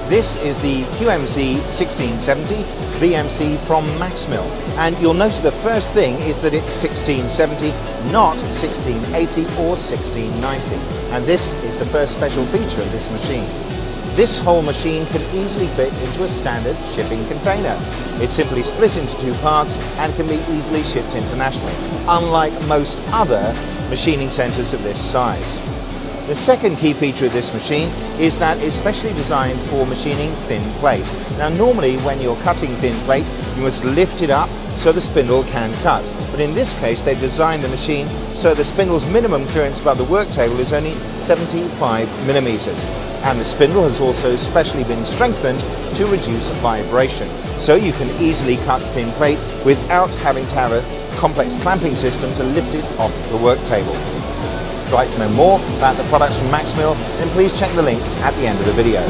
This is the QMZ 1670 VMC from Maxmill, and you'll notice the first thing is that it's 1670, not 1680 or 1690, and this is the first special feature of this machine. This whole machine can easily fit into a standard shipping container. It's simply split into two parts and can be easily shipped internationally, unlike most other machining centers of this size. The second key feature of this machine is that it's specially designed for machining thin plate. Now normally when you're cutting thin plate you must lift it up so the spindle can cut, but in this case they've designed the machine so the spindle's minimum clearance above the work table is only 75 millimeters, and the spindle has also specially been strengthened to reduce vibration, so you can easily cut thin plate without having to have a complex clamping system to lift it off the work table. If you'd like to know more about the products from Maxmill, then please check the link at the end of the video.